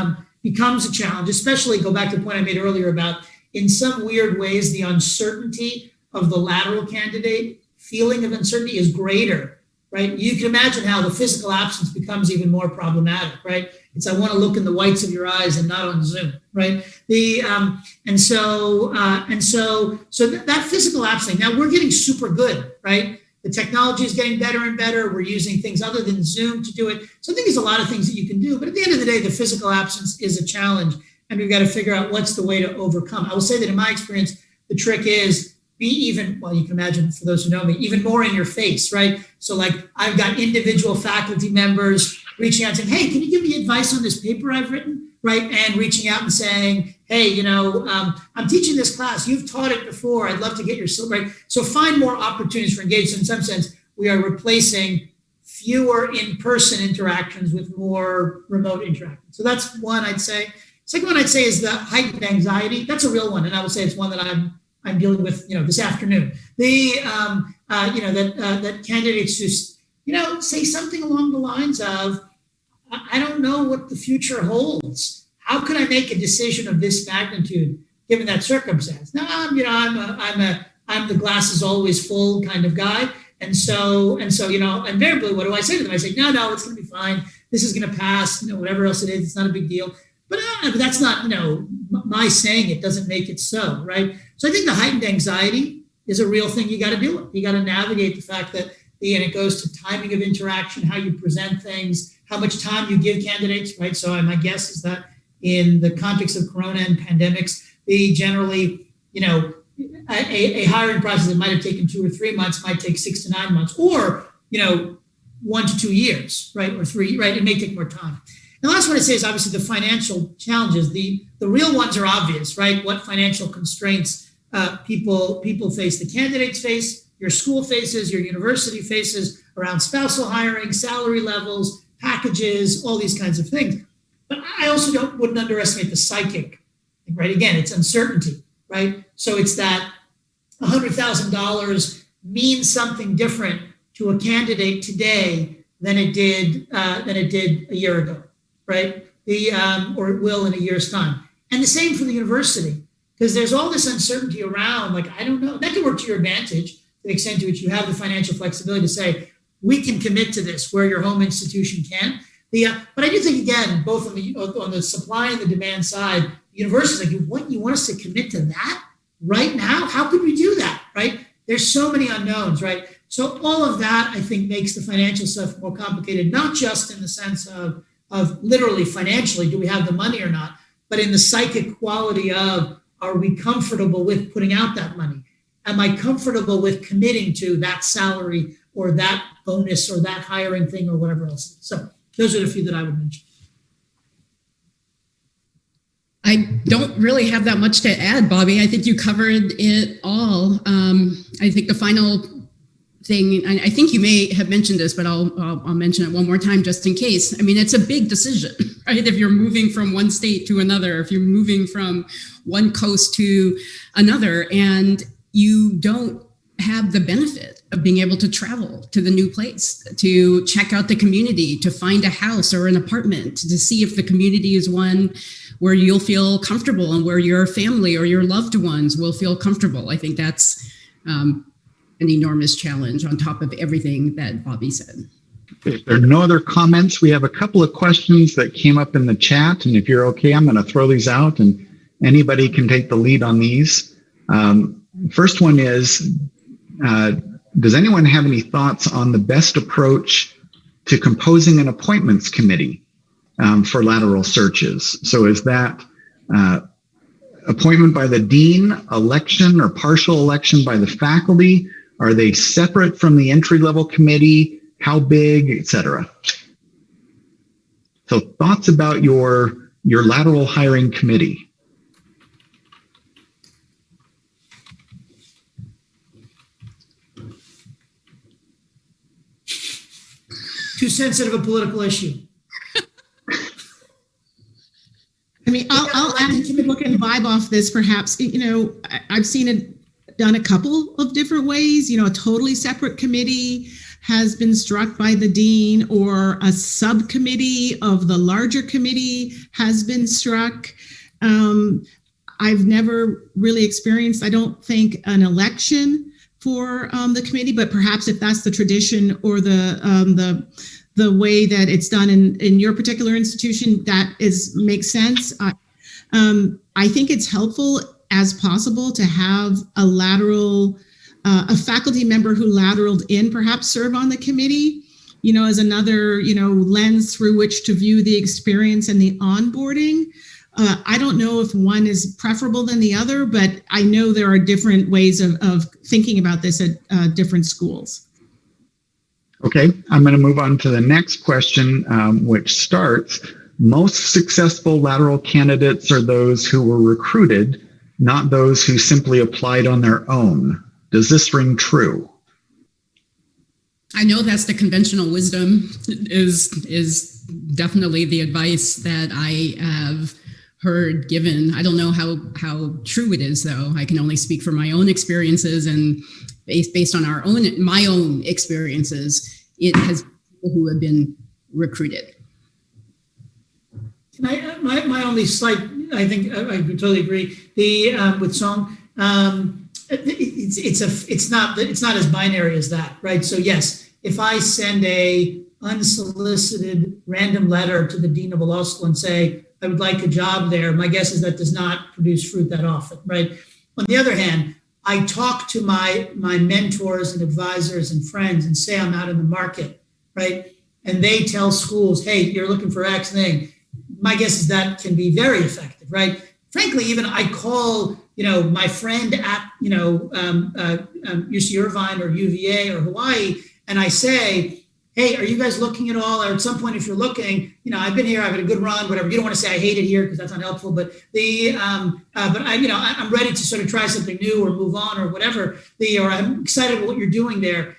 becomes a challenge, especially go back to the point I made earlier about, in some weird ways, the uncertainty of the lateral candidate, feeling of uncertainty is greater, right? You can imagine how the physical absence becomes even more problematic, right? It's, I want to look in the whites of your eyes and not on Zoom, right? So that physical absence. Now we're getting super good, right? The technology is getting better and better. We're using things other than Zoom to do it. So I think there's a lot of things that you can do, but at the end of the day, the physical absence is a challenge, and we've got to figure out what's the way to overcome. I will say that in my experience, the trick is be even, well, you can imagine for those who know me, even more in your face, right? So I've got individual faculty members reaching out and saying, hey, can you give me advice on this paper I've written, right? And reaching out and saying, hey, I'm teaching this class. You've taught it before. I'd love to get your right. So find more opportunities for engagement. In some sense, we are replacing fewer in-person interactions with more remote interactions. So that's one I'd say. Second one I'd say is the heightened anxiety. That's a real one. And I would say it's one that I'm dealing with, this afternoon. That candidates just, say something along the lines of, I don't know what the future holds. How can I make a decision of this magnitude given that circumstance? Now, I'm the glass is always full kind of guy. And so, invariably, what do I say to them? I say, no, it's going to be fine. This is going to pass, whatever else it is, it's not a big deal. But that's not, my saying it doesn't make it so, right? So I think the heightened anxiety is a real thing you got to deal with. You got to navigate the fact that, and it goes to timing of interaction, how you present things, how much time you give candidates, right? So my guess is that in the context of Corona and pandemics, they generally, a hiring process that might have taken 2 or 3 months might take 6 to 9 months, or, 1 to 2 years, right? Or 3, right? It may take more time. And the last one I say is obviously the financial challenges. The real ones are obvious, right? What financial constraints people face, the candidates face, your school faces, your university faces around spousal hiring, salary levels, packages, all these kinds of things. But I also wouldn't underestimate the psychic, right? Again, it's uncertainty, right? So it's that $100,000 means something different to a candidate today than it did a year ago, right? Or it will in a year's time. And the same for the university, because there's all this uncertainty around, like, I don't know, that can work to your advantage to the extent to which you have the financial flexibility to say, we can commit to this where your home institution can. But I do think, again, both on the supply and the demand side, the university is like, what, you want us to commit to that right now? How could we do that, right? There's so many unknowns, right? So all of that, I think, makes the financial stuff more complicated, not just in the sense of literally financially, do we have the money or not, but in the psychic quality of, are we comfortable with putting out that money? Am I comfortable with committing to that salary or that bonus or that hiring thing or whatever else? So those are the few that I would mention. I don't really have that much to add, Bobby. I think you covered it all. I think the final thing, and I think you may have mentioned this, but I'll mention it one more time just in case. I mean, it's a big decision, right? If you're moving from one state to another, if you're moving from one coast to another, and you don't have the benefit of being able to travel to the new place, to check out the community, to find a house or an apartment, to see if the community is one where you'll feel comfortable and where your family or your loved ones will feel comfortable. I think that's an enormous challenge on top of everything that Bobby said. If there are no other comments, we have a couple of questions that came up in the chat. And if you're okay, I'm going to throw these out and anybody can take the lead on these. First one is, does anyone have any thoughts on the best approach to composing an appointments committee for lateral searches? So is that appointment by the dean, election or partial election by the faculty? Are they separate from the entry-level committee? How big, et cetera? So thoughts about your lateral hiring committee. Too sensitive a political issue. I mean, I'll add to look and vibe off this, perhaps. You know, I've seen it done a couple of different ways. You know, a totally separate committee has been struck by the dean, or a subcommittee of the larger committee has been struck. I've never really experienced, I don't think, an election for the committee, but perhaps if that's the tradition or the way that it's done in your particular institution, that makes sense. I think it's helpful as possible to have a lateral, a faculty member who lateraled in perhaps serve on the committee, you know, as another, you know, lens through which to view the experience and the onboarding. I don't know if one is preferable than the other, but I know there are different ways of thinking about this at different schools. Okay, I'm going to move on to the next question, which starts, most successful lateral candidates are those who were recruited, not those who simply applied on their own. Does this ring true? I know that's the conventional wisdom, is definitely the advice that I have heard given. I don't know how true it is, though. I can only speak for my own experiences, and based on my own experiences, it has people who have been recruited. My only slight, I think I totally agree. With Song, it's not as binary as that, right? So yes, if I send a unsolicited random letter to the dean of a law school and say, I would like a job there, my guess is that does not produce fruit that often, right? On the other hand, I talk to my mentors and advisors and friends and say I'm out in the market, right? And they tell schools, hey, you're looking for X thing. My guess is that can be very effective, right? Frankly, even I call, you know, my friend at, you know, UC Irvine or UVA or Hawaii, and I say, hey, are you guys looking at all? Or at some point, if you're looking, I've been here, I've had a good run, whatever. You don't want to say I hate it here because that's unhelpful, but I'm ready to sort of try something new or move on or whatever. Or I'm excited about what you're doing there.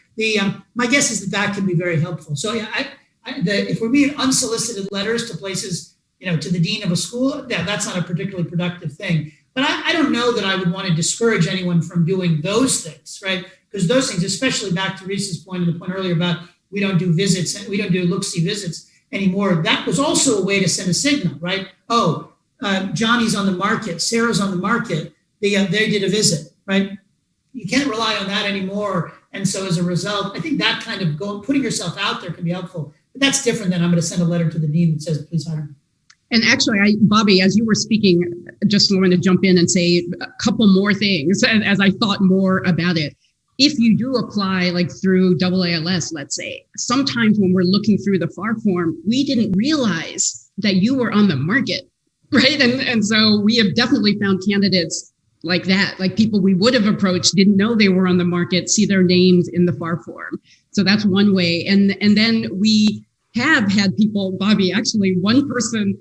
My guess is that can be very helpful. So yeah, if we're being unsolicited letters to places, to the dean of a school, yeah, that's not a particularly productive thing. But I don't know that I would want to discourage anyone from doing those things, right? Because those things, especially back to Reese's point and the point earlier about we don't do visits and we don't do look-see visits anymore. That was also a way to send a signal, right? Oh, Johnny's on the market, Sarah's on the market. They did a visit, right? You can't rely on that anymore. And so as a result, I think that kind of putting yourself out there can be helpful. But that's different than I'm going to send a letter to the dean that says, please hire me. And actually, Bobby, as you were speaking, just wanted to jump in and say a couple more things as I thought more about it. If you do apply like through AALS, let's say, sometimes when we're looking through the FAR form, we didn't realize that you were on the market, right? And so we have definitely found candidates like that, like people we would have approached, didn't know they were on the market, see their names in the FAR form. So that's one way. And then we have had people, Bobby, actually one person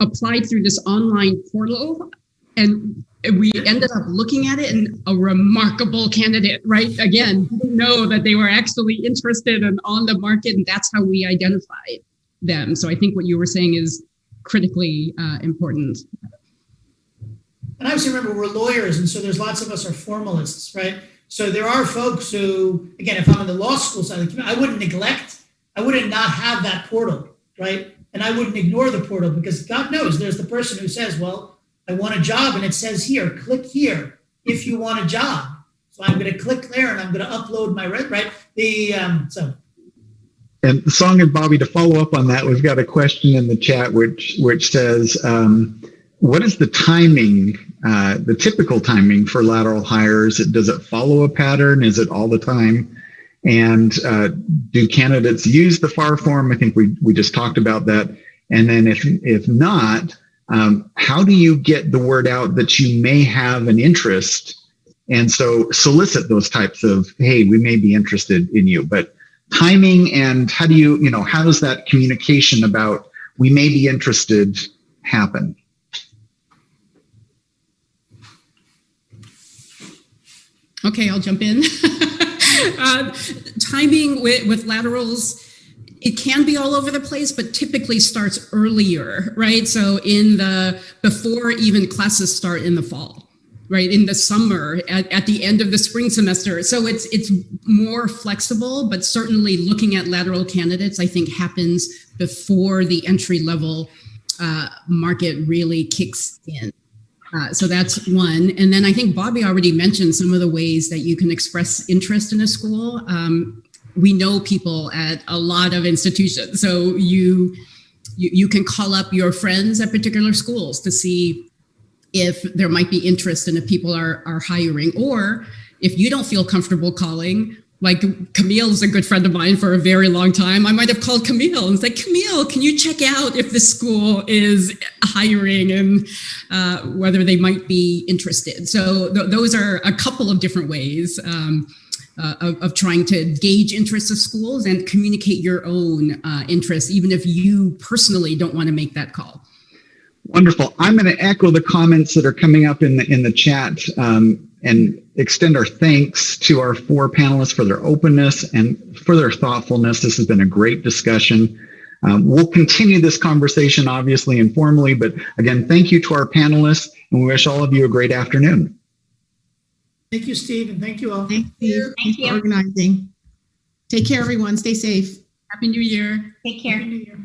applied through this online portal, and we ended up looking at it, and a remarkable candidate, right? Again, didn't know that they were actually interested and on the market, and that's how we identified them. So I think what you were saying is critically important. And I also remember we're lawyers, and so there's lots of us are formalists, right? So there are folks who, again, if I'm in the law school side of the community, I wouldn't not have that portal, right? And I wouldn't ignore the portal because God knows there's the person who says, well, I want a job, and it says here, click here if you want a job. So I'm going to click there and I'm going to upload my right. And Song and Bobby, to follow up on that, we've got a question in the chat which says, what is the timing, the typical timing for lateral hires? Does it follow a pattern? Is it all the time? And do candidates use the FAR form? I think we just talked about that. And then if not, how do you get the word out that you may have an interest? And so solicit those types of, hey, we may be interested in you. But timing and how does that communication about we may be interested happen? Okay, I'll jump in. Timing with laterals, it can be all over the place, but typically starts earlier, right? So before even classes start in the fall, right? In the summer, at the end of the spring semester. So it's more flexible, but certainly looking at lateral candidates, I think happens before the entry level market really kicks in. So that's one. And then I think Bobby already mentioned some of the ways that you can express interest in a school. We know people at a lot of institutions. So you can call up your friends at particular schools to see if there might be interest and if people are hiring. Or if you don't feel comfortable calling, like Camille's a good friend of mine for a very long time. I might have called Camille and said, Camille, can you check out if the school is hiring and whether they might be interested? So those are a couple of different ways of trying to gauge interest of schools and communicate your own interest, even if you personally don't want to make that call. Wonderful. I'm going to echo the comments that are coming up in the chat and extend our thanks to our four panelists for their openness and for their thoughtfulness. This has been a great discussion. We'll continue this conversation, obviously, informally, but again, thank you to our panelists, and we wish all of you a great afternoon. Thank you, Steve, and thank you all. Thank you. Thanks for organizing. Take care, everyone. Stay safe. Happy New Year. Take care. Happy New Year.